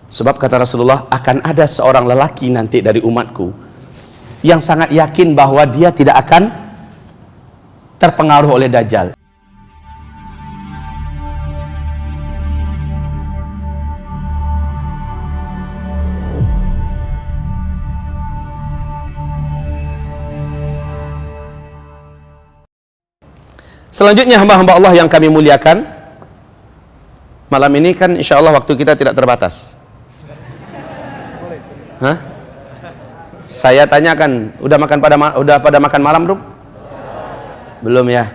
Sebab kata Rasulullah, akan ada seorang lelaki nanti dari umatku yang sangat yakin bahwa dia tidak akan terpengaruh oleh Dajjal. Selanjutnya hamba-hamba Allah yang kami muliakan, malam ini kan insya Allah waktu kita tidak terbatas. Hah? Saya tanyakan, udah pada makan malam belum? Belum ya.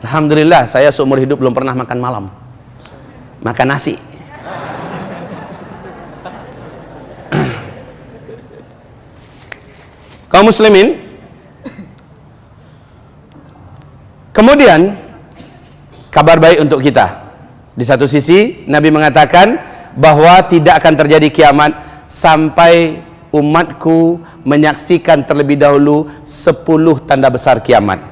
Alhamdulillah, saya seumur hidup belum pernah makan malam. Makan nasi. Kaum muslimin, kemudian kabar baik untuk kita. Di satu sisi Nabi mengatakan bahwa tidak akan terjadi kiamat sampai umatku menyaksikan terlebih dahulu 10 tanda besar kiamat.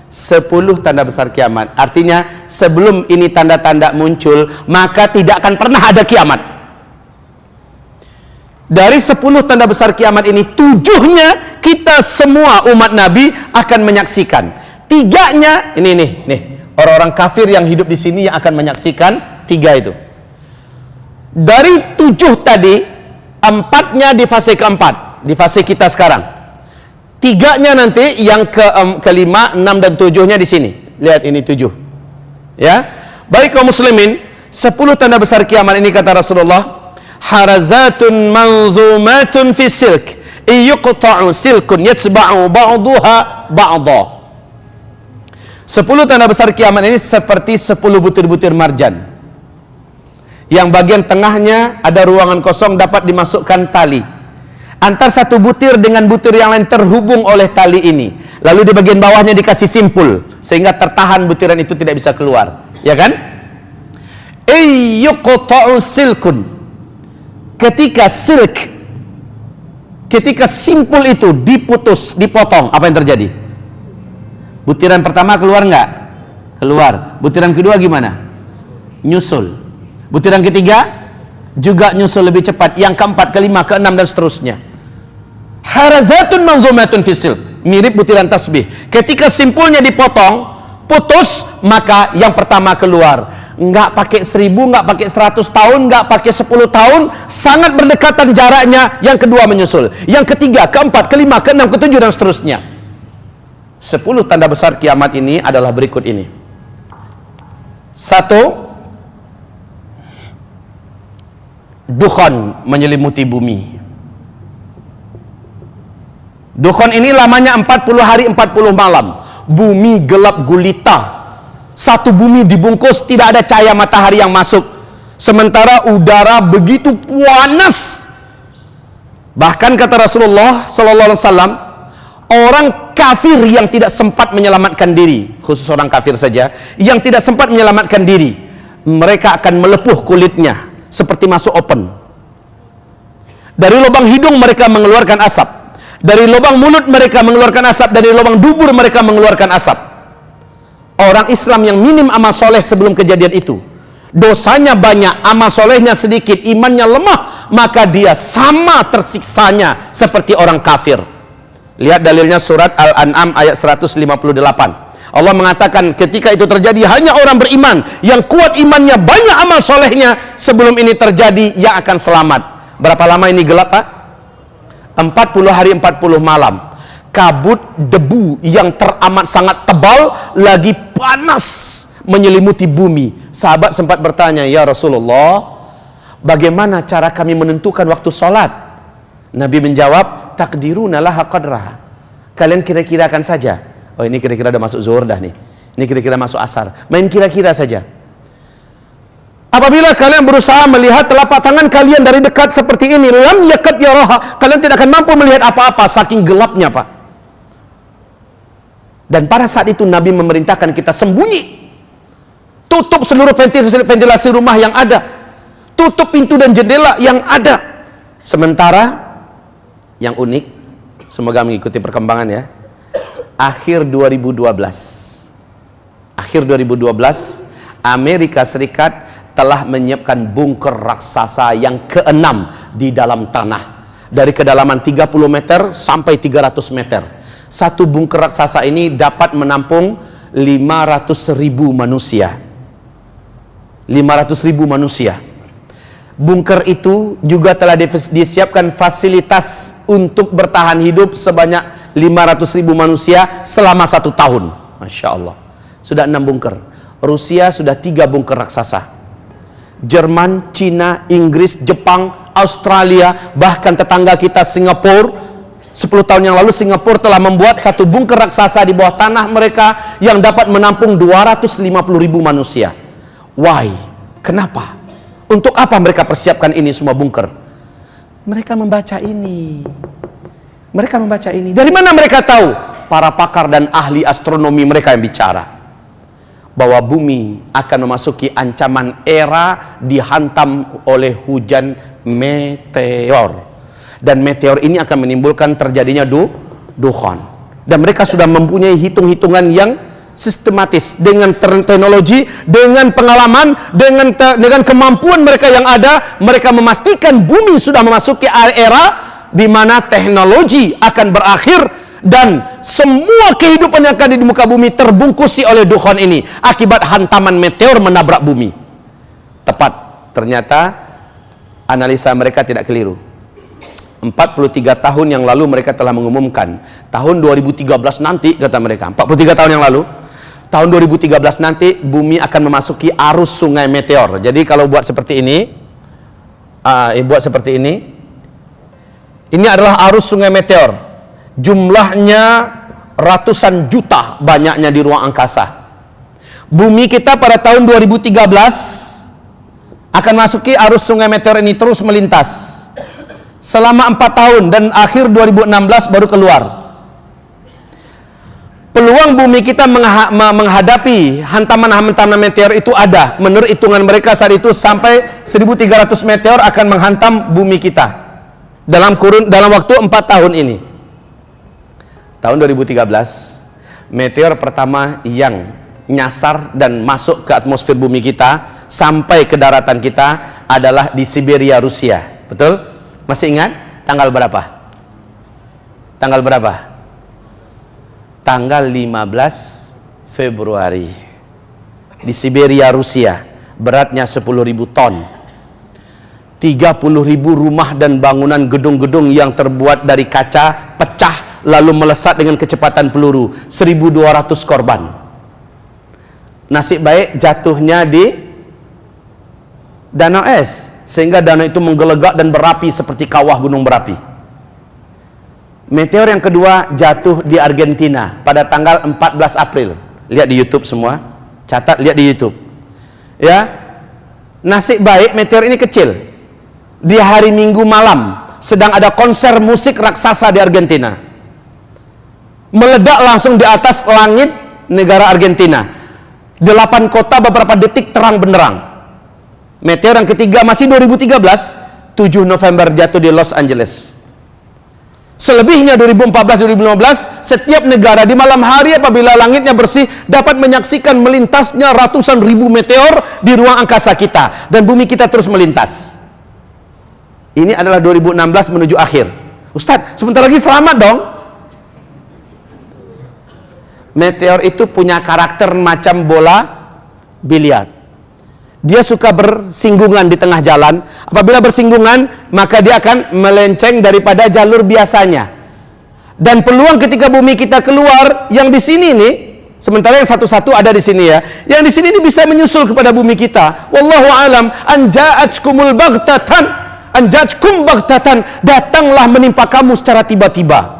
10 tanda besar kiamat. Artinya sebelum ini tanda-tanda muncul, maka tidak akan pernah ada kiamat. Dari 10 tanda besar kiamat ini, 7-nya kita semua umat Nabi akan menyaksikan. 3-nya ini orang-orang kafir yang hidup di sini yang akan menyaksikan 3 itu. Dari 7 tadi, 4-nya di fase keempat, di fase kita sekarang. 3-nya nanti yang kelima, 6 dan 7-nya di sini. Lihat ini 7. Ya. Baik kaum muslimin, 10 tanda besar kiamat ini kata Rasulullah, harazatun manzumatun fi silk, yuqta'u silkun yatsba'u ba'daha ba'dha. 10 tanda besar kiamat ini seperti 10 butir-butir marjan. Yang bagian tengahnya ada ruangan kosong dapat dimasukkan tali. Antar satu butir dengan butir yang lain terhubung oleh tali ini. Lalu di bagian bawahnya dikasih simpul sehingga tertahan butiran itu tidak bisa keluar. Ya kan? Yuqta'u silkun. Ketika simpul itu diputus, dipotong, apa yang terjadi? Butiran pertama keluar nggak? Keluar. Butiran kedua gimana? Nyusul. Butiran ketiga juga nyusul lebih cepat. Yang keempat, kelima, keenam dan seterusnya. Harazatun manzumatun fi silk, mirip butiran tasbih. Ketika simpulnya dipotong, putus, maka yang pertama keluar. Nggak pakai 1000, nggak pakai 100 tahun, nggak pakai 10 tahun, sangat berdekatan jaraknya. Yang kedua menyusul. Yang ketiga, keempat, kelima, keenam, ketujuh dan seterusnya. 10 tanda besar kiamat ini adalah berikut ini. 1. Dukhan menyelimuti bumi. Dukhan ini lamanya 40 hari 40 malam. Bumi gelap gulita. Satu bumi dibungkus, tidak ada cahaya matahari yang masuk. Sementara udara begitu panas. Bahkan kata Rasulullah sallallahu alaihi wasallam, orang kafir yang tidak sempat menyelamatkan diri, khusus orang kafir saja, yang tidak sempat menyelamatkan diri, mereka akan melepuh kulitnya seperti masuk oven. Dari lubang hidung mereka mengeluarkan asap, dari lubang mulut mereka mengeluarkan asap, dari lubang dubur mereka mengeluarkan asap. Orang Islam yang minim amal soleh sebelum kejadian itu, dosanya banyak, amal solehnya sedikit, imannya lemah, maka dia sama tersiksanya seperti orang kafir. Lihat dalilnya surat Al-An'am ayat 158. Allah mengatakan ketika itu terjadi hanya orang beriman yang kuat imannya, banyak amal solehnya sebelum ini terjadi yang akan selamat. Berapa lama ini gelap, Pak? 40 hari 40 malam. Kabut debu yang teramat sangat tebal lagi panas menyelimuti bumi. Sahabat sempat bertanya, ya Rasulullah, bagaimana cara kami menentukan waktu sholat? Nabi menjawab, takdiruna laha qadraha. Kalian kira-kirakan saja. Oh, ini kira-kira udah masuk zuhur dah nih. Ini kira-kira masuk asar. Main kira-kira saja. Apabila kalian berusaha melihat telapak tangan kalian dari dekat seperti ini, lam yakad yaraha, kalian tidak akan mampu melihat apa-apa saking gelapnya, Pak. Dan pada saat itu Nabi memerintahkan kita sembunyi. Tutup seluruh ventilasi rumah yang ada. Tutup pintu dan jendela yang ada. Sementara yang unik, semoga mengikuti perkembangan ya. Akhir 2012, Amerika Serikat telah menyiapkan bunker raksasa yang keenam di dalam tanah. Dari kedalaman 30 meter sampai 300 meter. Satu bunker raksasa ini dapat menampung 500.000 manusia. 500.000 manusia. Bunker itu juga telah disiapkan fasilitas untuk bertahan hidup sebanyak 500.000 manusia selama 1 tahun. Masya Allah. Sudah 6 bunker. Rusia sudah 3 bunker raksasa. Jerman, Cina, Inggris, Jepang, Australia, bahkan tetangga kita Singapura. 10 tahun yang lalu Singapura telah membuat satu bunker raksasa di bawah tanah mereka yang dapat menampung 250.000 manusia. Why? Kenapa? Untuk apa mereka persiapkan ini semua bunker? Mereka membaca ini. Mereka membaca ini. Dari mana mereka tahu? Para pakar dan ahli astronomi mereka yang bicara. Bahwa bumi akan memasuki ancaman era dihantam oleh hujan meteor. Dan meteor ini akan menimbulkan terjadinya dukhan. Dan mereka sudah mempunyai hitung-hitungan yang sistematis dengan teknologi, dengan pengalaman, dengan kemampuan mereka yang ada. Mereka memastikan bumi sudah memasuki era di mana teknologi akan berakhir dan semua kehidupan yang ada di muka bumi terbungkusi oleh dukhan ini akibat hantaman meteor menabrak bumi. Tepat, ternyata analisa mereka tidak keliru. 43 tahun yang lalu mereka telah mengumumkan tahun 2013 nanti, kata mereka, 43 tahun yang lalu, tahun 2013 nanti bumi akan memasuki arus sungai meteor. Jadi kalau buat seperti ini, ini adalah arus sungai meteor. Jumlahnya ratusan juta banyaknya di ruang angkasa. Bumi kita pada tahun 2013 akan masuki arus sungai meteor ini terus melintas selama 4 tahun dan akhir 2016 baru keluar. Peluang bumi kita menghadapi hantaman-hantaman meteor itu ada. Menurut hitungan mereka saat itu sampai 1.300 meteor akan menghantam bumi kita dalam waktu 4 tahun ini. Tahun 2013 meteor pertama yang nyasar dan masuk ke atmosfer bumi kita sampai ke daratan kita adalah di Siberia, Rusia. Betul? Masih ingat? Tanggal berapa? Tanggal berapa? Tanggal 15 Februari. Di Siberia, Rusia. Beratnya 10.000 ton. 30.000 rumah dan bangunan gedung-gedung yang terbuat dari kaca pecah lalu melesat dengan kecepatan peluru. 1.200 korban. Nasib baik jatuhnya di danau es, sehingga danau itu menggelegak dan berapi seperti kawah gunung berapi. Meteor yang kedua jatuh di Argentina pada tanggal 14 April. Lihat di YouTube semua. Catat, lihat di YouTube. Ya. Nasib baik meteor ini kecil. Di hari Minggu malam sedang ada konser musik raksasa di Argentina. Meledak langsung di atas langit negara Argentina. 8 kota beberapa detik terang benderang. Meteor yang ketiga masih 2013, 7 November jatuh di Los Angeles. Selebihnya 2014-2015, setiap negara di malam hari apabila langitnya bersih dapat menyaksikan melintasnya ratusan ribu meteor di ruang angkasa kita dan bumi kita terus melintas. Ini adalah 2016 menuju akhir. Ustadz, sebentar lagi selamat dong. Meteor itu punya karakter macam bola biliar. Dia suka bersinggungan di tengah jalan. Apabila bersinggungan, maka dia akan melenceng daripada jalur biasanya. Dan peluang ketika bumi kita keluar, yang di sini nih, sementara yang satu-satu ada di sini ya, yang di sini ini bisa menyusul kepada bumi kita. Wallahu alam, anja'atkumul baghtatan, anja'atkum baghtatan, datanglah menimpa kamu secara tiba-tiba.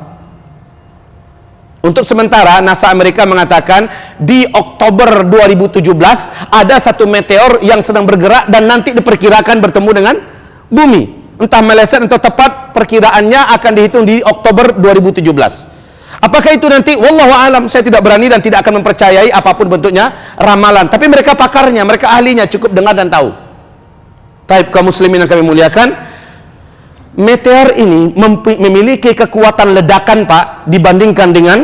Untuk sementara NASA Amerika mengatakan di Oktober 2017 ada satu meteor yang sedang bergerak dan nanti diperkirakan bertemu dengan bumi. Entah meleset atau tepat, perkiraannya akan dihitung di Oktober 2017. Apakah itu nanti? Wallahu alam, saya tidak berani dan tidak akan mempercayai apapun bentuknya ramalan. Tapi mereka pakarnya, mereka ahlinya, cukup dengar dan tahu. Taib kaum muslimin yang kami muliakan, meteor ini memiliki kekuatan ledakan Pak dibandingkan dengan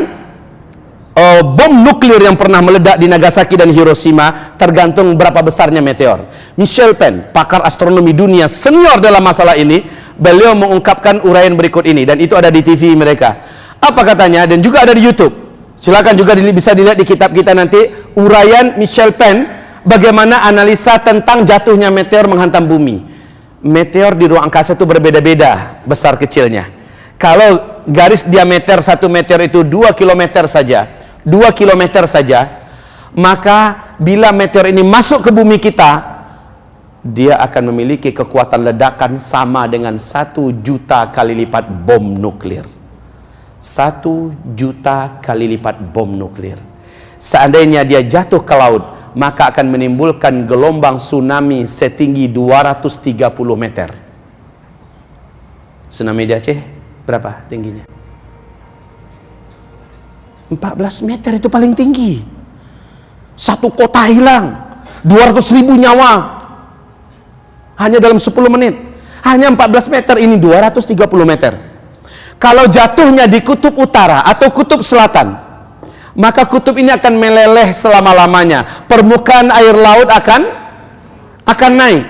bom nuklir yang pernah meledak di Nagasaki dan Hiroshima tergantung berapa besarnya meteor. Michel Penn, pakar astronomi dunia senior dalam masalah ini, beliau mengungkapkan uraian berikut ini, dan itu ada di TV mereka. Apa katanya? Dan juga ada di YouTube. Silakan juga bisa dilihat di kitab kita nanti, uraian Michel Penn bagaimana analisa tentang jatuhnya meteor menghantam bumi. Meteor di ruang angkasa itu berbeda-beda besar kecilnya. Kalau garis diameter satu meteor itu 2 km saja, 2 km saja, maka bila meteor ini masuk ke bumi kita, dia akan memiliki kekuatan ledakan sama dengan 1 juta kali lipat bom nuklir. 1 juta kali lipat bom nuklir. Seandainya dia jatuh ke laut, maka akan menimbulkan gelombang tsunami setinggi 230 meter. Tsunami di Aceh berapa tingginya? 14 meter itu paling tinggi. Satu kota hilang, 200.000 nyawa hanya dalam 10 menit. Hanya 14 meter, ini 230 meter. Kalau jatuhnya di kutub utara atau kutub selatan, maka kutub ini akan meleleh selama-lamanya. Permukaan air laut akan naik.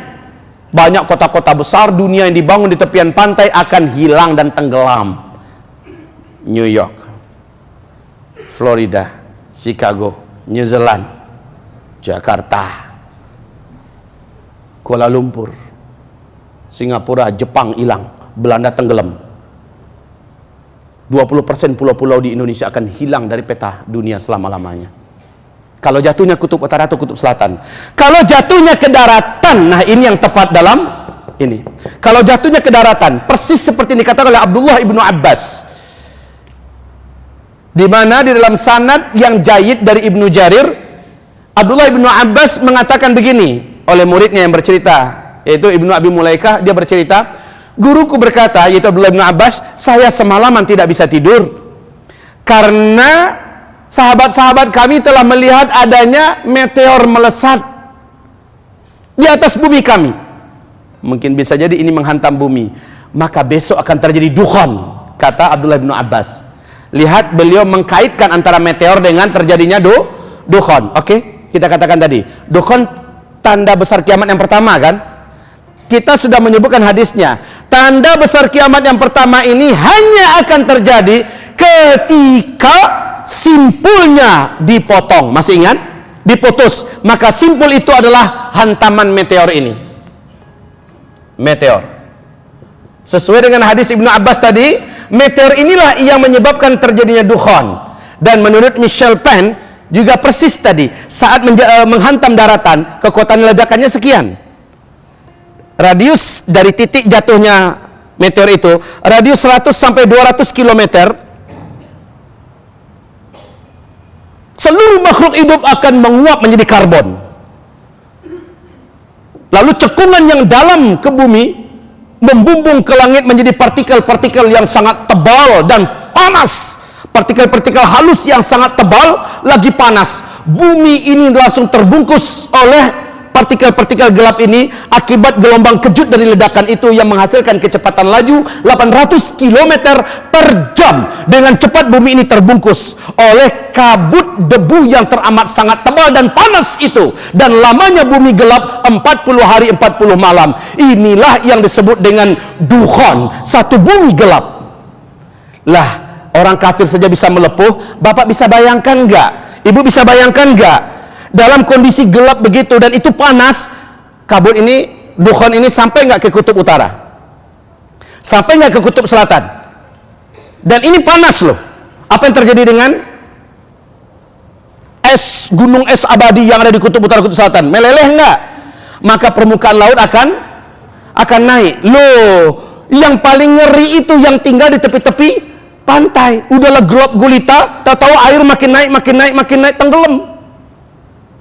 Banyak kota-kota besar dunia yang dibangun di tepian pantai akan hilang dan tenggelam. New York, Florida, Chicago, New Zealand, Jakarta, Kuala Lumpur, Singapura, Jepang hilang, Belanda tenggelam. 20% pulau-pulau di Indonesia akan hilang dari peta dunia selama-lamanya. Kalau jatuhnya kutub utara atau kutub selatan. Kalau jatuhnya ke daratan, nah ini yang tepat dalam ini. Kalau jatuhnya ke daratan, persis seperti yang dikatakan oleh Abdullah ibnu Abbas, di mana di dalam sanad yang jayid dari Ibnu Jarir, Abdullah ibnu Abbas mengatakan begini oleh muridnya yang bercerita, yaitu Ibnu Abi Mulaikah. Dia bercerita, guruku berkata, yaitu Abdullah ibnu Abbas, saya semalaman tidak bisa tidur karena sahabat-sahabat kami telah melihat adanya meteor melesat di atas bumi kami. Mungkin bisa jadi ini menghantam bumi, maka besok akan terjadi dukhon, kata Abdullah ibnu Abbas. Lihat, beliau mengkaitkan antara meteor dengan terjadinya dukhon. Oke, kita katakan tadi dukhon tanda besar kiamat yang pertama kan. Kita sudah menyebutkan hadisnya. Tanda besar kiamat yang pertama ini hanya akan terjadi ketika simpulnya dipotong. Masih ingat? Diputus. Maka simpul itu adalah hantaman meteor ini. Meteor. Sesuai dengan hadis Ibnu Abbas tadi, meteor inilah yang menyebabkan terjadinya dukhon. Dan menurut Michel Penn juga persis tadi, saat menghantam daratan, kekuatan ledakannya sekian. Radius dari titik jatuhnya meteor itu, radius 100 sampai 200 km. Seluruh makhluk hidup akan menguap menjadi karbon. Lalu cekungan yang dalam ke bumi membumbung ke langit menjadi partikel-partikel yang sangat tebal dan panas. Partikel-partikel halus yang sangat tebal lagi panas. Bumi ini langsung terbungkus oleh partikel-partikel gelap ini akibat gelombang kejut dari ledakan itu yang menghasilkan kecepatan laju 800 km per jam. Dengan cepat bumi ini terbungkus oleh kabut debu yang teramat sangat tebal dan panas itu, dan lamanya bumi gelap 40 hari 40 malam. Inilah yang disebut dengan dukhon, satu bumi gelap. Lah, orang kafir saja bisa melepuh, Bapak bisa bayangkan enggak? Ibu bisa bayangkan enggak? Dalam kondisi gelap begitu dan itu panas, kabut ini, dukhon ini sampai nggak ke kutub utara, sampai nggak ke kutub selatan, dan ini panas loh. Apa yang terjadi dengan es, gunung es abadi yang ada di kutub utara, kutub selatan? Meleleh nggak? Maka permukaan laut akan naik. Loh, yang paling ngeri itu yang tinggal di tepi-tepi pantai. Udahlah gelap gulita, tahu-tahu air makin naik, tenggelam.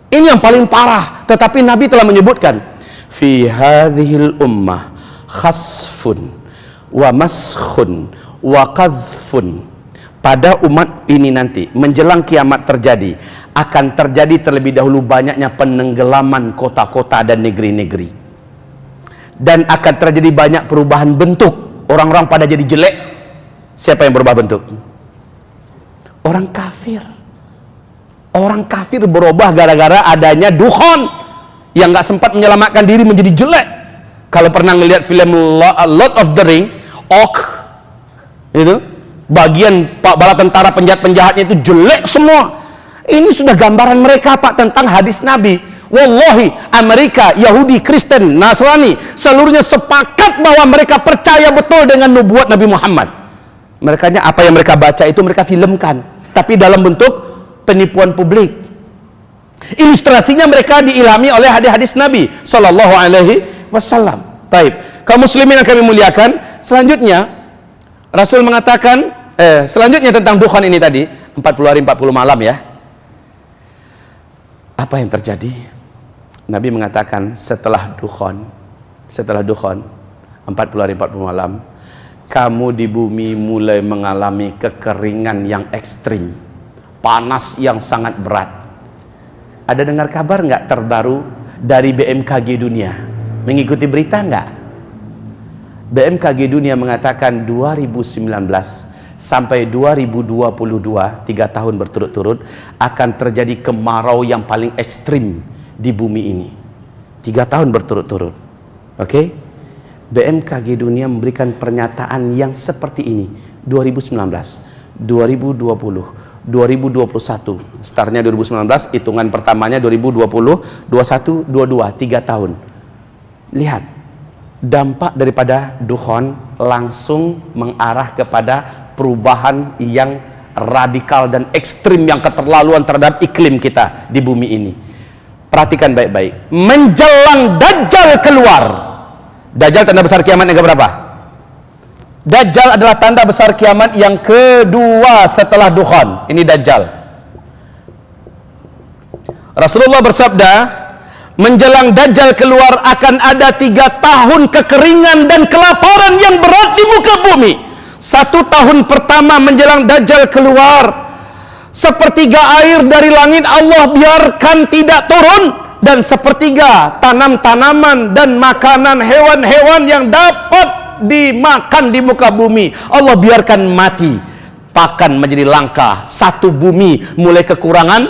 Ini yang paling parah. Tetapi Nabi telah menyebutkan, fi hadhil ummah khasfun wa maskhun wa qadhfun. Pada umat ini nanti menjelang kiamat terjadi, akan terjadi terlebih dahulu banyaknya penenggelaman kota-kota dan negeri-negeri, dan akan terjadi banyak perubahan bentuk. Orang-orang pada jadi jelek. Siapa yang berubah bentuk? Orang kafir. Orang kafir berubah gara-gara adanya dukhon yang nggak sempat menyelamatkan diri menjadi jelek. Kalau pernah ngelihat film Lord of the Ring, Orc itu bagian bala tentara penjahat-penjahatnya itu jelek semua. Ini sudah gambaran mereka Pak tentang hadis Nabi. Wallahi, Amerika, Yahudi, Kristen, Nasrani, seluruhnya sepakat bahwa mereka percaya betul dengan nubuat Nabi Muhammad. Merekanya apa yang mereka baca itu mereka filmkan, tapi dalam bentuk penipuan publik. Ilustrasinya mereka diilhami oleh hadis-hadis Nabi Sallallahu Alaihi Wasallam. Taib. Kaum muslimin yang kami muliakan, selanjutnya Rasul mengatakan, selanjutnya tentang dukhon ini tadi, 40 hari 40 malam ya. Apa yang terjadi? Nabi mengatakan setelah dukhon 40 hari 40 malam, kamu di bumi mulai mengalami kekeringan yang ekstrim, panas yang sangat berat. Ada dengar kabar nggak terbaru dari BMKG dunia? Mengikuti berita nggak? BMKG dunia mengatakan 2019 sampai 2022, 3 tahun berturut-turut, akan terjadi kemarau yang paling ekstrim di bumi ini. 3 tahun berturut-turut. Oke? BMKG dunia memberikan pernyataan yang seperti ini. 2019, 2020, 2021, startnya 2019, hitungan pertamanya 2020, 21, 22, 3 tahun. Lihat, dampak daripada dukhon langsung mengarah kepada perubahan yang radikal dan ekstrim, yang keterlaluan terhadap iklim kita di bumi ini. Perhatikan baik-baik. Menjelang Dajjal keluar. Dajjal tanda besar kiamat yang keberapa? Dajjal adalah tanda besar kiamat yang kedua setelah dukhon. Ini Dajjal. Rasulullah bersabda, menjelang Dajjal keluar akan ada 3 tahun kekeringan dan kelaparan yang berat di muka bumi. 1 tahun pertama menjelang Dajjal keluar, sepertiga air dari langit Allah biarkan tidak turun, dan sepertiga tanam-tanaman dan makanan hewan-hewan yang dapat dimakan di muka bumi Allah biarkan mati, pakan menjadi langka. Satu bumi mulai kekurangan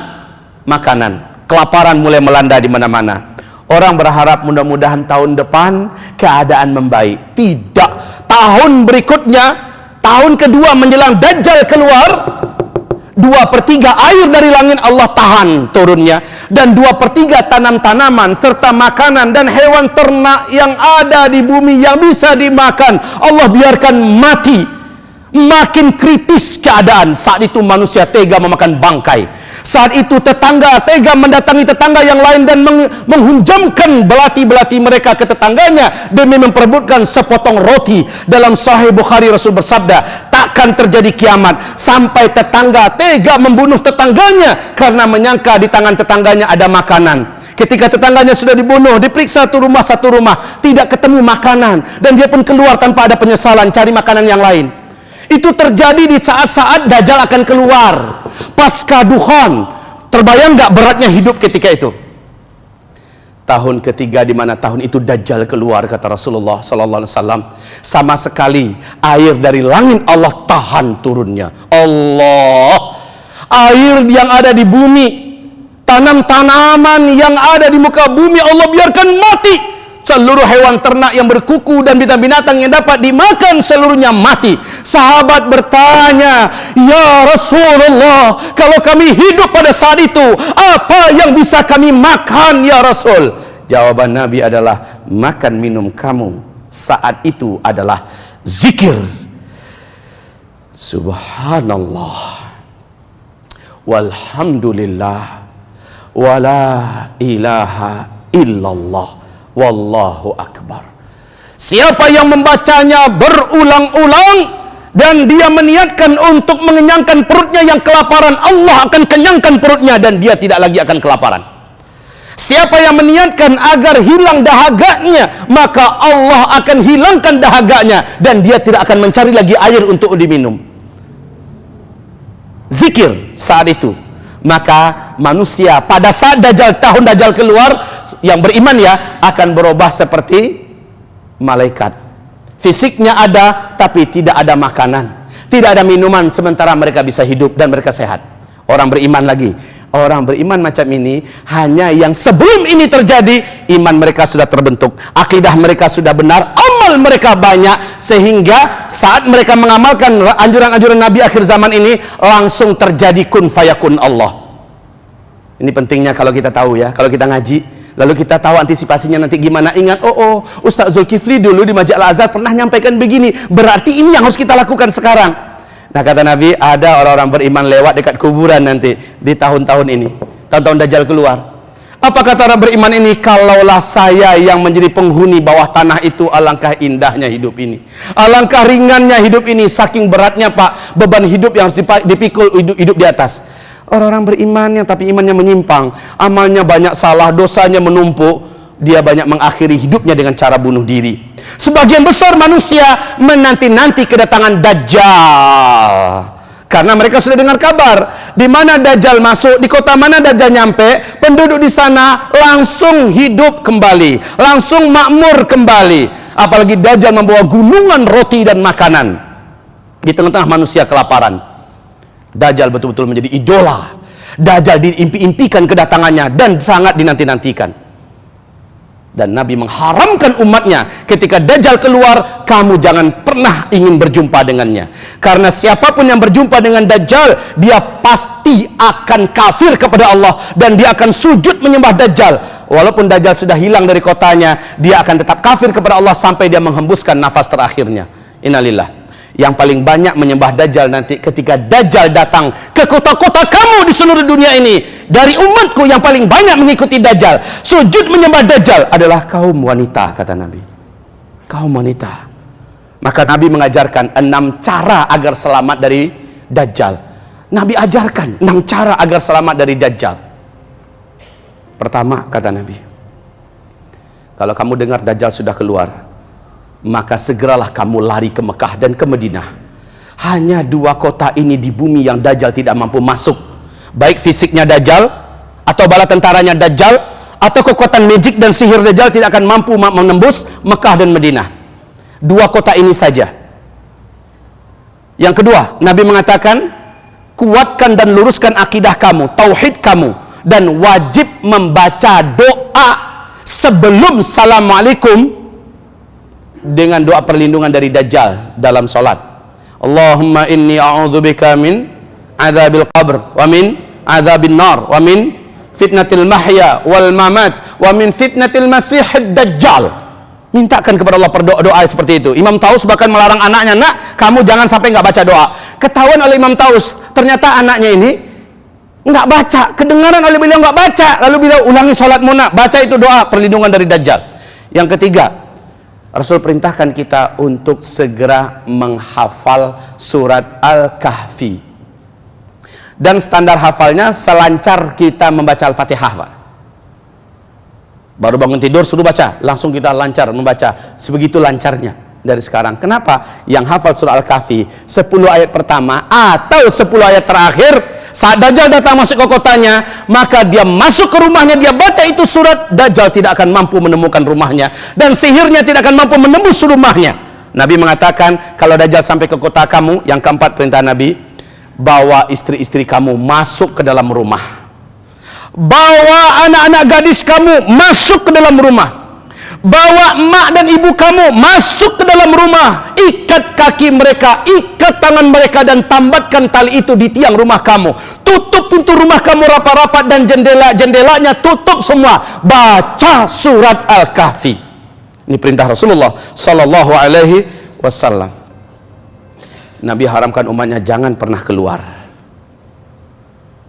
makanan, kelaparan mulai melanda di mana-mana. Orang berharap mudah-mudahan tahun depan keadaan membaik. Tidak. Tahun berikutnya, tahun kedua menjelang Dajjal keluar, 2/3 air dari langit Allah tahan turunnya, dan 2/3 tanam-tanaman serta makanan dan hewan ternak yang ada di bumi yang bisa dimakan Allah biarkan mati. Makin kritis keadaan. Saat itu manusia tega memakan bangkai. Saat itu tetangga tega mendatangi tetangga yang lain dan menghunjamkan belati-belati mereka ke tetangganya demi memperebutkan sepotong roti. Dalam Sahih Bukhari Rasul bersabda, takkan terjadi kiamat sampai tetangga tega membunuh tetangganya karena menyangka di tangan tetangganya ada makanan. Ketika tetangganya sudah dibunuh, diperiksa satu rumah, tidak ketemu makanan, dan dia pun keluar tanpa ada penyesalan cari makanan yang lain. Itu terjadi di saat-saat Dajjal akan keluar, pasca dukhon. Terbayang nggak beratnya hidup ketika itu? Tahun ketiga, di mana tahun itu Dajjal keluar, kata Rasulullah Sallallahu Alaihi Wasallam, sama sekali air dari langit Allah tahan turunnya. Allah, air yang ada di bumi, tanam-tanaman yang ada di muka bumi Allah biarkan mati. Seluruh hewan ternak yang berkuku dan binatang yang dapat dimakan seluruhnya mati. Sahabat bertanya, ya Rasulullah, kalau kami hidup pada saat itu, apa yang bisa kami makan ya Rasul? Jawaban Nabi adalah, makan minum kamu saat itu adalah zikir. Subhanallah, walhamdulillah, wala ilaha illallah, wallahu akbar. Siapa yang membacanya berulang-ulang dan dia meniatkan untuk mengenyangkan perutnya yang kelaparan, Allah akan kenyangkan perutnya dan dia tidak lagi akan kelaparan. Siapa yang meniatkan agar hilang dahaganya, maka Allah akan hilangkan dahaganya dan dia tidak akan mencari lagi air untuk diminum. Zikir saat itu. Maka manusia pada saat tahun Dajjal keluar, yang beriman ya, akan berubah seperti malaikat. Fisiknya ada, tapi tidak ada makanan, tidak ada minuman, sementara mereka bisa hidup dan mereka sehat. Orang beriman lagi Orang beriman macam ini hanya yang sebelum ini terjadi iman mereka sudah terbentuk, akidah mereka sudah benar, amal mereka banyak, sehingga saat mereka mengamalkan anjuran-anjuran Nabi akhir zaman ini langsung terjadi kun fayakun Allah. Ini pentingnya kalau kita tahu ya, kalau kita ngaji lalu kita tahu antisipasinya nanti gimana. Ingat, Ustaz Zulkifli dulu di Masjid Al-Azhar pernah nyampaikan begini, berarti ini yang harus kita lakukan sekarang. Nah, kata Nabi, ada orang-orang beriman lewat dekat kuburan nanti di tahun-tahun ini, tahun-tahun Dajjal keluar. Apa kata orang beriman ini? Kalaulah saya yang menjadi penghuni bawah tanah itu, alangkah indahnya hidup ini, alangkah ringannya hidup ini. Saking beratnya Pak, beban hidup yang harus dipikul hidup di atas. Orang-orang beriman yang tapi imannya menyimpang, amalnya banyak salah, dosanya menumpuk, dia banyak mengakhiri hidupnya dengan cara bunuh diri. Sebagian besar manusia menanti-nanti kedatangan Dajjal karena mereka sudah dengar kabar di mana Dajjal masuk, di kota mana Dajjal nyampe, penduduk di sana langsung hidup kembali, langsung makmur kembali. Apalagi Dajjal membawa gunungan roti dan makanan di tengah-tengah manusia kelaparan. Dajjal betul-betul menjadi idola. Dajjal diimpi-impikan kedatangannya dan sangat dinanti-nantikan. Dan Nabi mengharamkan umatnya ketika Dajjal keluar, kamu jangan pernah ingin berjumpa dengannya. Karena siapapun yang berjumpa dengan Dajjal, dia pasti akan kafir kepada Allah dan dia akan sujud menyembah Dajjal. Walaupun Dajjal sudah hilang dari kotanya, dia akan tetap kafir kepada Allah sampai dia menghembuskan nafas terakhirnya. Innalillah. Yang paling banyak menyembah Dajjal nanti ketika Dajjal datang ke kota-kota kamu di seluruh dunia ini. Dari umatku yang paling banyak mengikuti Dajjal, sujud menyembah Dajjal adalah kaum wanita, kata Nabi. Kaum wanita. Maka Nabi mengajarkan 6 cara agar selamat dari Dajjal. Nabi ajarkan 6 cara agar selamat dari Dajjal. Pertama, kata Nabi, kalau kamu dengar Dajjal sudah keluar, maka segeralah kamu lari ke Mekah dan ke Madinah. Hanya 2 kota ini di bumi yang Dajjal tidak mampu masuk. Baik fisiknya Dajjal, atau bala tentaranya Dajjal, atau kekuatan magic dan sihir Dajjal tidak akan mampu menembus Mekah dan Madinah. 2 kota ini saja. Yang kedua, Nabi mengatakan, kuatkan dan luruskan akidah kamu, tauhid kamu, dan wajib membaca doa sebelum Assalamualaikum dengan doa perlindungan dari Dajjal dalam sholat. Allahumma inni a'udzubika min adzabil qabr wa min adzabil nar wa min fitnatil mahya wal mamat wa min fitnatil masihid dajjal. Mintakan kepada Allah doa seperti itu. Imam Taus bahkan melarang anaknya, nak, kamu jangan sampai nggak baca doa. Ketahuan oleh Imam Taus, ternyata anaknya ini nggak baca, kedengaran oleh beliau nggak baca, lalu beliau ulangi sholatmu, nak, baca itu doa perlindungan dari Dajjal. Yang ketiga, Rasul perintahkan kita untuk segera menghafal surat Al-Kahfi. Dan standar hafalnya selancar kita membaca Al-Fatihah, Pak. Baru bangun tidur suruh baca, langsung kita lancar membaca. Sebegitu lancarnya dari sekarang. Kenapa? Yang hafal surah Al-Kahfi 10 ayat pertama atau 10 ayat terakhir, saat Dajjal datang masuk ke kotanya, maka dia masuk ke rumahnya, dia baca itu surat, Dajjal tidak akan mampu menemukan rumahnya, dan sihirnya tidak akan mampu menembus rumahnya. Nabi mengatakan, kalau Dajjal sampai ke kota kamu, yang keempat perintah Nabi, bawa istri-istri kamu masuk ke dalam rumah, bawa anak-anak gadis kamu masuk ke dalam rumah, bawa emak dan ibu kamu masuk ke dalam rumah, ikat kaki mereka, ikat tangan mereka, dan tambatkan tali itu di tiang rumah kamu, tutup pintu rumah kamu rapat-rapat, dan jendela-jendelanya tutup semua, baca surat Al-Kahfi. Ini perintah Rasulullah Sallallahu Alaihi Wasallam. Nabi haramkan umatnya jangan pernah keluar.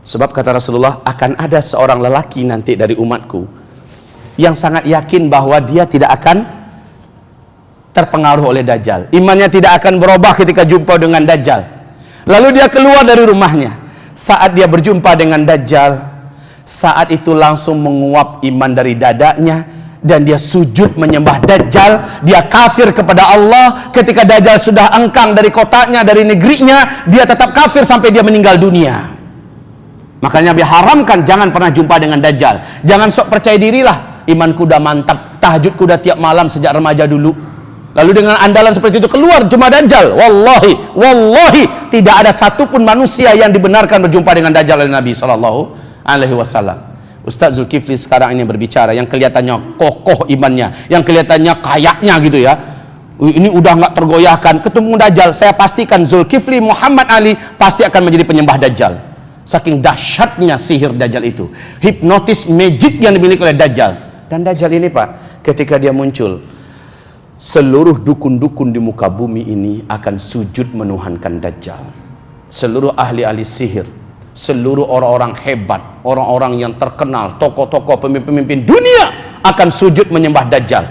Sebab kata Rasulullah, akan ada seorang lelaki nanti dari umatku yang sangat yakin bahwa dia tidak akan terpengaruh oleh Dajjal. Imannya tidak akan berubah ketika jumpa dengan Dajjal. Lalu dia keluar dari rumahnya. Saat dia berjumpa dengan Dajjal, saat itu langsung menguap iman dari dadanya, dan dia sujud menyembah Dajjal. Dia kafir kepada Allah. Ketika Dajjal sudah engkang dari kotanya, dari negerinya, dia tetap kafir sampai dia meninggal dunia. Makanya Nabi haramkan jangan pernah jumpa dengan Dajjal. Jangan sok percaya dirilah, imanku udah mantap, tahajudku udah tiap malam sejak remaja dulu, lalu dengan andalan seperti itu keluar jumpa Dajjal. Wallahi tidak ada satupun manusia yang dibenarkan berjumpa dengan Dajjal oleh Nabi Sallallahu alaihi wasallam. Ustaz Zulkifli sekarang ini berbicara yang kelihatannya kokoh imannya, yang kelihatannya kayaknya gitu ya. Ini udah nggak tergoyahkan, ketemu Dajjal, saya pastikan Zulkifli Muhammad Ali pasti akan menjadi penyembah Dajjal. Saking dahsyatnya sihir Dajjal itu, hipnotis magic yang dimiliki oleh Dajjal. Dan Dajjal ini Pak, ketika dia muncul, seluruh dukun-dukun di muka bumi ini akan sujud menuhankan Dajjal. Seluruh ahli-ahli sihir, seluruh orang-orang hebat, orang-orang yang terkenal, tokoh-tokoh, pemimpin-pemimpin dunia akan sujud menyembah Dajjal.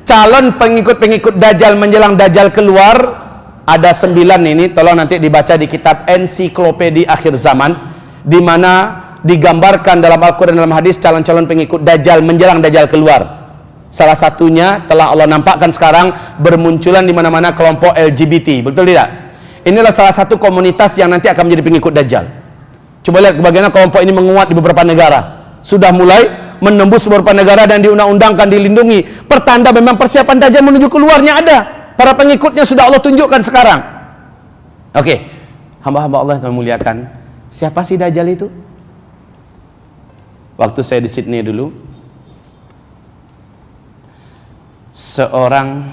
Calon pengikut-pengikut Dajjal menjelang Dajjal keluar ada 9 ini, tolong nanti dibaca di kitab Ensiklopedia Akhir Zaman, di mana digambarkan dalam Al-Quran dalam hadis calon-calon pengikut Dajjal menjelang Dajjal keluar. Salah satunya telah Allah nampakkan sekarang bermunculan di mana-mana kelompok LGBT, betul tidak? Inilah salah satu komunitas yang nanti akan menjadi pengikut Dajjal. Coba lihat bagaimana kelompok ini menguat di beberapa negara. Sudah mulai menembus beberapa negara dan diundang-undangkan, dilindungi. Pertanda memang persiapan Dajjal menuju keluarnya ada. Para pengikutnya sudah Allah tunjukkan sekarang. Oke, hamba-hamba Allah yang kami muliakan, siapa sih Dajjal itu? Waktu saya di Sydney dulu, seorang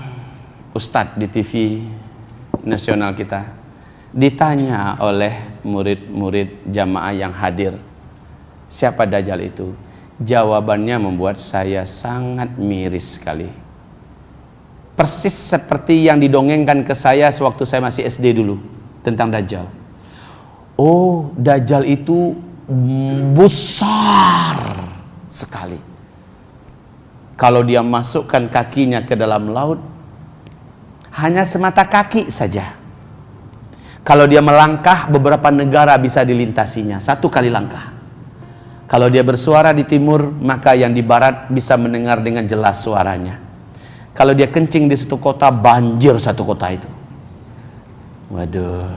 ustadz di TV nasional kita ditanya oleh murid-murid jamaah yang hadir, siapa Dajjal itu? Jawabannya membuat saya sangat miris sekali. Persis seperti yang didongengkan ke saya sewaktu saya masih SD dulu tentang Dajjal. Oh, Dajjal itu besar sekali. Kalau dia masukkan kakinya ke dalam laut, hanya semata kaki saja. Kalau dia melangkah, beberapa negara bisa dilintasinya, 1 kali langkah. Kalau dia bersuara di timur, maka yang di barat bisa mendengar dengan jelas suaranya. Kalau dia kencing di satu kota, banjir satu kota itu. Waduh.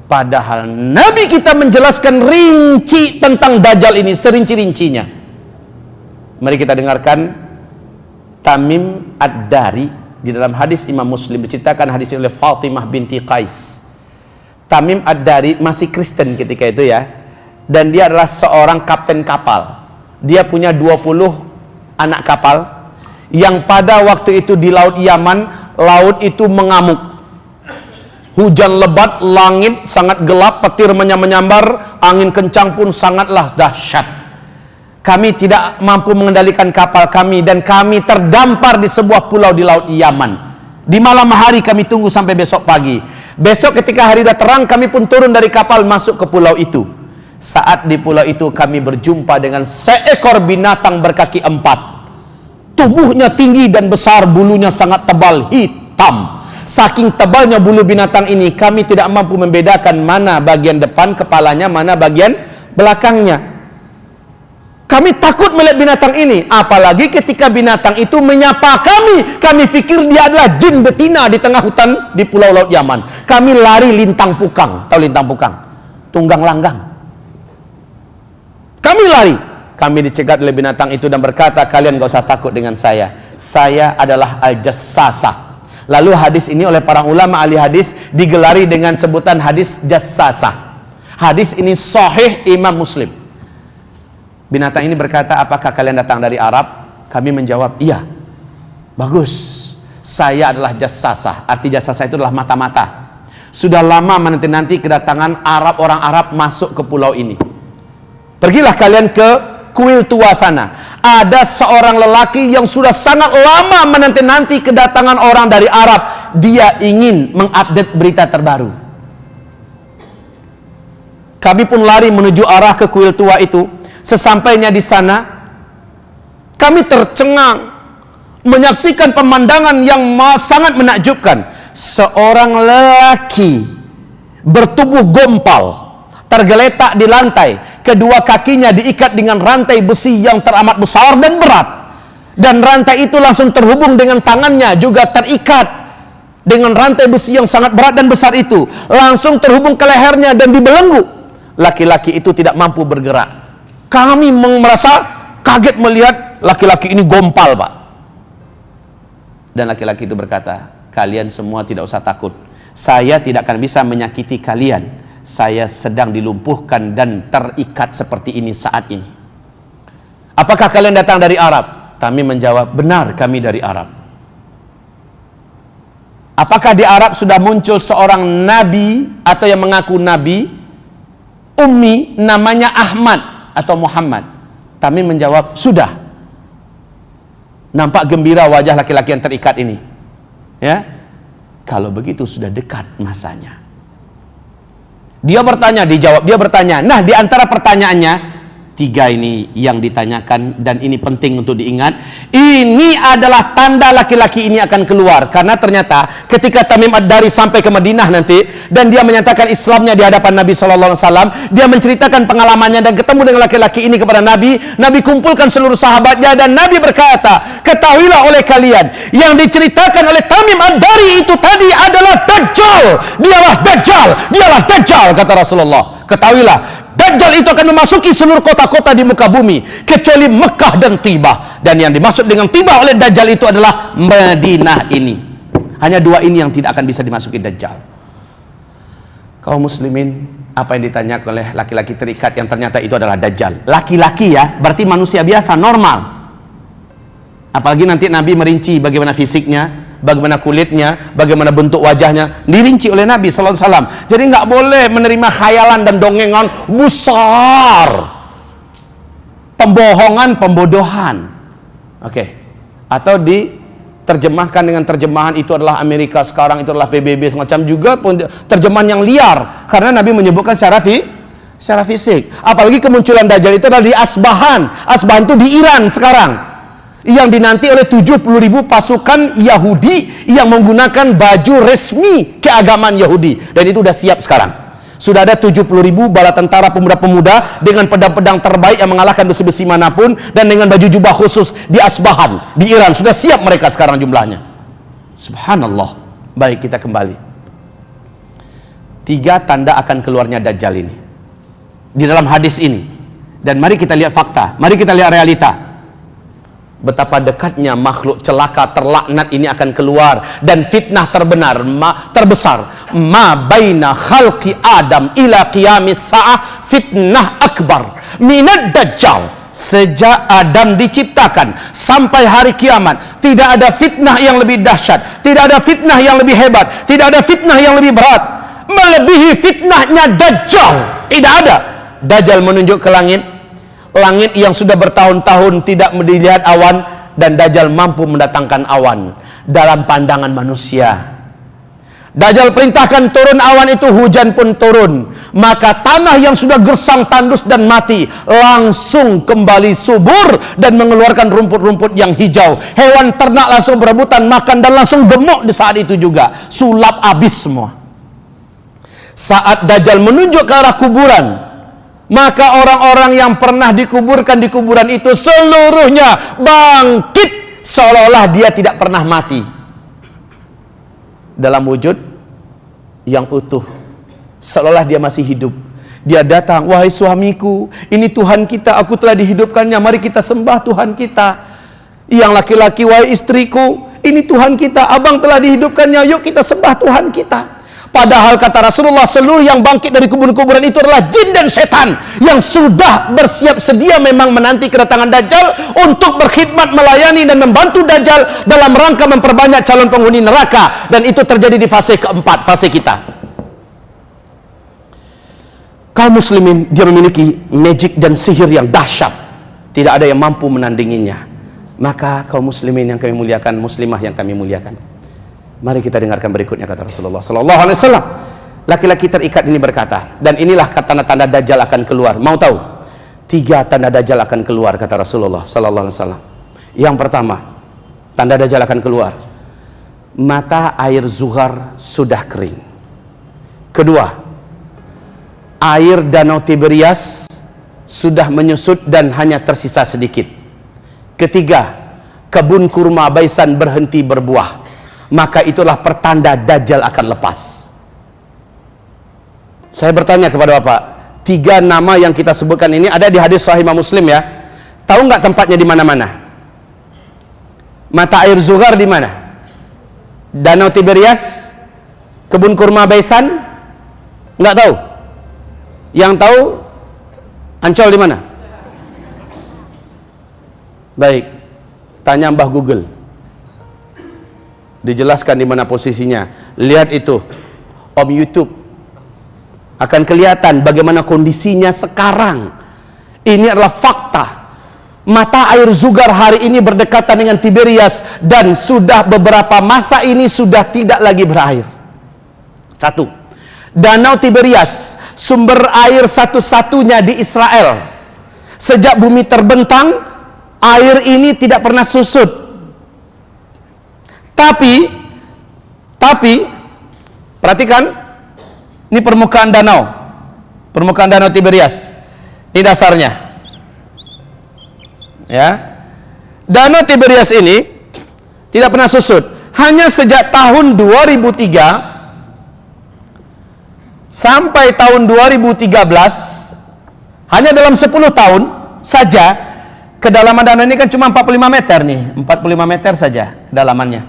Padahal Nabi kita menjelaskan rinci tentang Dajjal ini, serinci-rincinya. Mari kita dengarkan Tamim Ad-Dari di dalam hadis Imam Muslim, diceritakan hadis ini oleh Fatimah binti Qais. Tamim Ad-Dari masih Kristen ketika itu ya. Dan dia adalah seorang kapten kapal. Dia punya 20 anak kapal yang pada waktu itu di Laut Yaman, laut itu mengamuk. Hujan lebat, langit sangat gelap, petir menyambar, angin kencang pun sangatlah dahsyat. Kami tidak mampu mengendalikan kapal kami dan kami terdampar di sebuah pulau di Laut Yaman. Di malam hari kami tunggu sampai besok pagi. Besok ketika hari sudah terang, kami pun turun dari kapal masuk ke pulau itu. Saat di pulau itu kami berjumpa dengan seekor binatang berkaki 4. Tubuhnya tinggi dan besar, bulunya sangat tebal, hitam. Saking tebalnya bulu binatang ini, kami tidak mampu membedakan mana bagian depan kepalanya, mana bagian belakangnya. Kami takut melihat binatang ini, apalagi ketika binatang itu menyapa kami. Kami pikir dia adalah jin betina di tengah hutan di pulau Laut Yaman. Kami lari lintang pukang. Tahu lintang pukang? Tunggang langgang. Kami lari. Kami dicegat oleh binatang itu dan berkata, kalian gak usah takut dengan saya. Saya adalah Al-Jassasah. Lalu hadis ini oleh para ulama ahli hadis digelari dengan sebutan hadis Jassasah. Hadis ini sahih Imam Muslim. Binatang ini berkata, apakah kalian datang dari Arab? Kami menjawab, iya. Bagus. Saya adalah Jassasah. Arti Jassasah itu adalah mata-mata. Sudah lama menanti-nanti kedatangan Arab, orang Arab masuk ke pulau ini. Pergilah kalian ke kuil tua sana. Ada seorang lelaki yang sudah sangat lama menanti-nanti kedatangan orang dari Arab. Dia ingin mengupdate berita terbaru. Kami pun lari menuju arah ke kuil tua itu. Sesampainya di sana, kami tercengang menyaksikan pemandangan yang sangat menakjubkan. Seorang lelaki bertubuh gompal, tergeletak di lantai. Kedua kakinya diikat dengan rantai besi yang teramat besar dan berat. Dan rantai itu langsung terhubung dengan tangannya, juga terikat dengan rantai besi yang sangat berat dan besar itu. Langsung terhubung ke lehernya dan dibelenggu. Laki-laki itu tidak mampu bergerak. Kami merasa kaget melihat laki-laki ini gompal, Pak. Dan laki-laki itu berkata, kalian semua tidak usah takut. Saya tidak akan bisa menyakiti kalian. saya sedang dilumpuhkan dan terikat seperti ini saat ini. Apakah kalian datang dari Arab? Tamim menjawab, benar, kami dari Arab. Apakah di Arab sudah muncul seorang nabi atau yang mengaku nabi, ummi, namanya Ahmad atau Muhammad? Tamim menjawab, sudah. Nampak gembira wajah laki-laki yang terikat ini. Ya, kalau begitu sudah dekat masanya. Dia bertanya, dijawab, dia bertanya. Nah, di antara pertanyaannya, 3 ini yang ditanyakan, dan ini penting untuk diingat. Ini adalah tanda laki-laki ini akan keluar, karena ternyata ketika Tamim Ad-Dari sampai ke Madinah nanti, dan dia menyatakan Islamnya di hadapan Nabi SAW, dia menceritakan pengalamannya dan ketemu dengan laki-laki ini kepada Nabi. Nabi kumpulkan seluruh sahabatnya, dan Nabi berkata, ketahuilah oleh kalian, yang diceritakan oleh Tamim Ad-Dari itu tadi adalah Dajjal. Dialah Dajjal, dialah Dajjal, kata Rasulullah. Ketahuilah, Dajjal itu akan memasuki seluruh kota-kota di muka bumi kecuali Mekah dan Tibah. Dan yang dimaksud dengan Tibah oleh Dajjal itu adalah Madinah ini. Hanya 2 ini yang tidak akan bisa dimasuki Dajjal. Kaum muslimin, apa yang ditanyakan oleh laki-laki terikat yang ternyata itu adalah Dajjal. Laki-laki ya, berarti manusia biasa, normal. Apalagi nanti Nabi merinci bagaimana fisiknya, bagaimana kulitnya, bagaimana bentuk wajahnya, dirinci oleh Nabi SAW. Jadi nggak boleh menerima khayalan dan dongengan besar, pembohongan, pembodohan. Oke. Atau diterjemahkan dengan terjemahan itu adalah Amerika sekarang, itu adalah PBB, semacam juga terjemahan yang liar, karena Nabi menyebutkan secara fisik. Apalagi kemunculan Dajjal itu adalah di Asbahan. Asbahan itu di Iran sekarang, yang dinanti oleh 70.000 pasukan Yahudi yang menggunakan baju resmi keagamaan Yahudi, dan itu sudah siap sekarang. Sudah ada 70.000 bala tentara pemuda-pemuda dengan pedang-pedang terbaik yang mengalahkan besi-besi manapun, dan dengan baju jubah khusus di Asbahan di Iran. Sudah siap mereka sekarang jumlahnya. Subhanallah. Baik, kita kembali. 3 tanda akan keluarnya Dajjal ini di dalam hadis ini, dan mari kita lihat fakta, mari kita lihat realita. Betapa dekatnya makhluk celaka terlaknat ini akan keluar, dan fitnah terbesar ma baina khalqi Adam ila qiyamis sa'ah fitnah akbar minad Dajjal. Sejak Adam diciptakan sampai hari kiamat, tidak ada fitnah yang lebih dahsyat, tidak ada fitnah yang lebih hebat, tidak ada fitnah yang lebih berat melebihi fitnahnya Dajjal. Tidak ada. Dajjal menunjuk ke langit yang sudah bertahun-tahun tidak dilihat awan, dan Dajjal mampu mendatangkan awan dalam pandangan manusia. Dajjal perintahkan turun awan itu, hujan pun turun, maka tanah yang sudah gersang, tandus dan mati langsung kembali subur dan mengeluarkan rumput-rumput yang hijau. Hewan ternak langsung berebutan makan dan langsung gemuk di saat itu juga, sulap habis semua. Saat Dajjal menunjuk ke arah kuburan, maka orang-orang yang pernah dikuburkan di kuburan itu seluruhnya bangkit seolah-olah dia tidak pernah mati, dalam wujud yang utuh, seolah dia masih hidup. Dia datang, wahai suamiku, ini Tuhan kita, aku telah dihidupkannya, mari kita sembah Tuhan kita. Yang laki-laki, wahai istriku, ini Tuhan kita, abang telah dihidupkannya, yuk kita sembah Tuhan kita. Padahal kata Rasulullah, seluruh yang bangkit dari kuburan-kuburan itu adalah jin dan setan yang sudah bersiap sedia memang menanti kedatangan Dajjal untuk berkhidmat, melayani dan membantu Dajjal dalam rangka memperbanyak calon penghuni neraka. Dan itu terjadi di fase keempat, fase kita. Kaum muslimin, dia memiliki magic dan sihir yang dahsyat, tidak ada yang mampu menandinginya. Maka kaum muslimin yang kami muliakan, muslimah yang kami muliakan, mari kita dengarkan berikutnya kata Rasulullah sallallahu alaihi wasallam. Laki-laki terikat ini berkata, dan inilah tanda-tanda Dajjal akan keluar. Mau tahu? 3 tanda Dajjal akan keluar kata Rasulullah sallallahu alaihi wasallam. Yang pertama, tanda Dajjal akan keluar, mata air Zuhar sudah kering. Kedua, air danau Tiberias sudah menyusut dan hanya tersisa sedikit. Ketiga, kebun kurma Baisan berhenti berbuah. Maka itulah pertanda Dajjal akan lepas. Saya bertanya kepada Bapak, 3 nama yang kita sebutkan ini ada di hadis Sahih Muslim ya. Tahu nggak tempatnya di mana-mana? Mata air Zuhar di mana? Danau Tiberias, kebun kurma Baisan? Nggak tahu? Yang tahu Ancol di mana? Baik, tanya Mbah Google. Dijelaskan di mana posisinya. Lihat itu, Om YouTube. Akan kelihatan bagaimana kondisinya sekarang. Ini adalah fakta. Mata air Zugar hari ini berdekatan dengan Tiberias, dan sudah beberapa masa ini sudah tidak lagi berair. Satu, Danau Tiberias, sumber air satu-satunya di Israel. Sejak bumi terbentang, air ini tidak pernah susut. Tapi perhatikan, ini permukaan danau Tiberias. Ini dasarnya. Ya. Danau Tiberias ini tidak pernah susut. Hanya sejak tahun 2003 sampai tahun 2013, hanya dalam 10 tahun saja, kedalaman danau ini kan cuma 45 meter nih, 45 meter saja kedalamannya.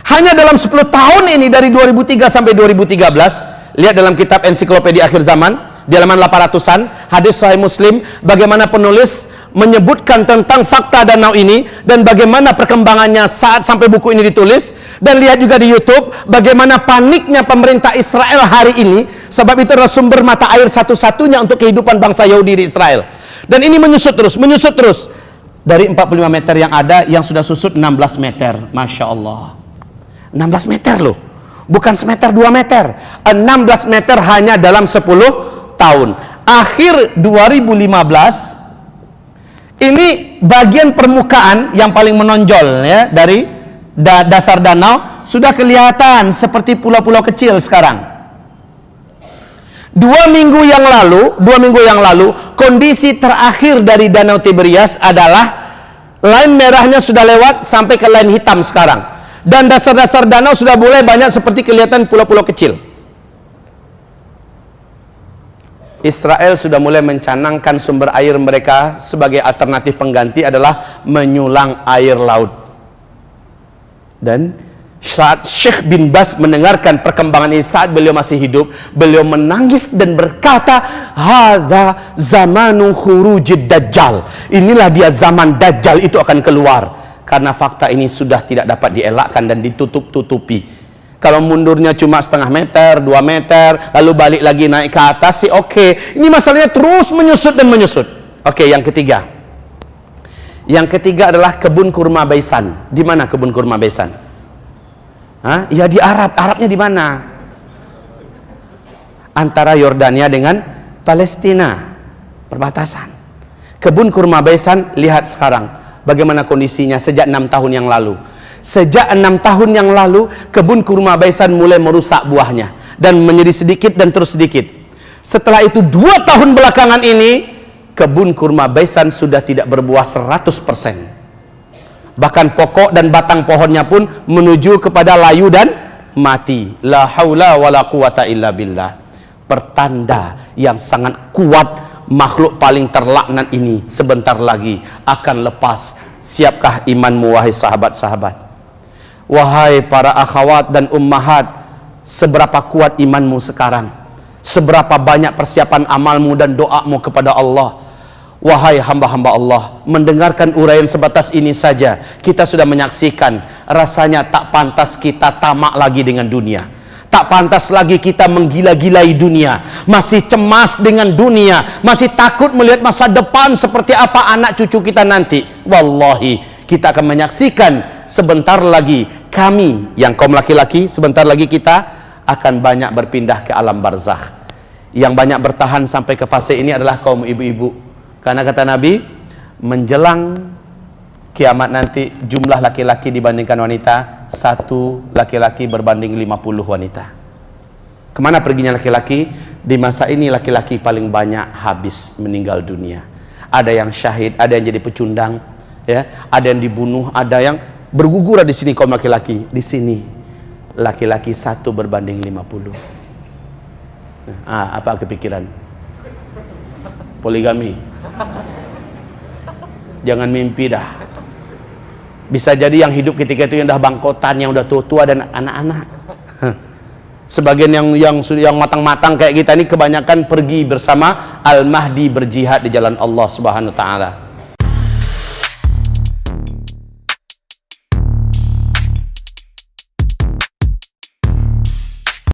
Hanya dalam 10 tahun ini, dari 2003 sampai 2013, lihat dalam kitab Ensiklopedia Akhir Zaman, di halaman 800-an, hadis Sahih Muslim, bagaimana penulis menyebutkan tentang fakta danau ini, dan bagaimana perkembangannya saat sampai buku ini ditulis. Dan lihat juga di YouTube, bagaimana paniknya pemerintah Israel hari ini, sebab itu adalah sumber mata air satu-satunya untuk kehidupan bangsa Yahudi di Israel. Dan ini menyusut terus. Dari 45 meter yang ada, yang sudah susut 16 meter. Masya Allah. 16 meter loh, bukan semeter 2 meter, 16 meter hanya dalam 10 tahun. Akhir 2015 ini bagian permukaan yang paling menonjol ya, dari dasar danau sudah kelihatan seperti pulau-pulau kecil sekarang. 2 minggu yang lalu kondisi terakhir dari Danau Tiberias adalah line merahnya sudah lewat sampai ke line hitam sekarang. Dan dasar-dasar danau sudah mulai banyak seperti kelihatan pulau-pulau kecil. Israel sudah mulai mencanangkan sumber air mereka sebagai alternatif pengganti adalah menyulang air laut. Dan saat Syekh bin Baz mendengarkan perkembangan ini saat beliau masih hidup, beliau menangis dan berkata, "Hadza zamanu khurujid dajjal." Inilah dia zaman Dajjal itu akan keluar. Karena fakta ini sudah tidak dapat dielakkan dan ditutup-tutupi. Kalau mundurnya cuma setengah meter, 2 meter, lalu balik lagi naik ke atas sih oke. Ini masalahnya terus menyusut dan menyusut. Oke, yang ketiga. Yang ketiga adalah kebun kurma Baisan. Di mana kebun kurma Baisan? Hah? Ya di Arab. Arabnya di mana? Antara Yordania dengan Palestina. Perbatasan. Kebun kurma Baisan, lihat sekarang bagaimana kondisinya sejak 6 tahun yang lalu. Sejak 6 tahun yang lalu, kebun kurma Baisan mulai merusak buahnya. Dan menjadi sedikit dan terus sedikit. Setelah itu 2 tahun belakangan ini, kebun kurma Baisan sudah tidak berbuah 100%. Bahkan pokok dan batang pohonnya pun menuju kepada layu dan mati. La haula wa la quwata illa billah. Pertanda yang sangat kuat makhluk paling terlaknat ini sebentar lagi akan lepas. Siapkah imanmu wahai sahabat-sahabat? Wahai para akhwat dan ummahat, seberapa kuat imanmu sekarang? Seberapa banyak persiapan amalmu dan doamu kepada Allah? Wahai hamba-hamba Allah, mendengarkan uraian sebatas ini saja kita sudah menyaksikan rasanya tak pantas kita tamak lagi dengan dunia. Tak pantas lagi kita menggila-gilai dunia, masih cemas dengan dunia, masih takut melihat masa depan seperti apa anak cucu kita nanti. Wallahi, kita akan menyaksikan sebentar lagi kami yang kaum laki-laki, sebentar lagi kita akan banyak berpindah ke alam barzakh. Yang banyak bertahan sampai ke fase ini adalah kaum ibu-ibu. Karena kata Nabi, menjelang kiamat nanti jumlah laki-laki dibandingkan wanita, 1 laki-laki berbanding 50 wanita. Kemana perginya laki-laki? Di masa ini laki-laki paling banyak habis meninggal dunia. Ada yang syahid, ada yang jadi pecundang, ya, ada yang dibunuh, ada yang berguguran di sini kaum laki-laki. Di sini laki-laki 1 berbanding 50. Apa kepikiran? Poligami. Jangan mimpi dah. Bisa jadi yang hidup ketika itu yang udah bangkotan, yang udah tua-tua dan anak-anak. Sebagian yang matang-matang kayak kita ini kebanyakan pergi bersama Al-Mahdi berjihad di jalan Allah Subhanahu wa taala.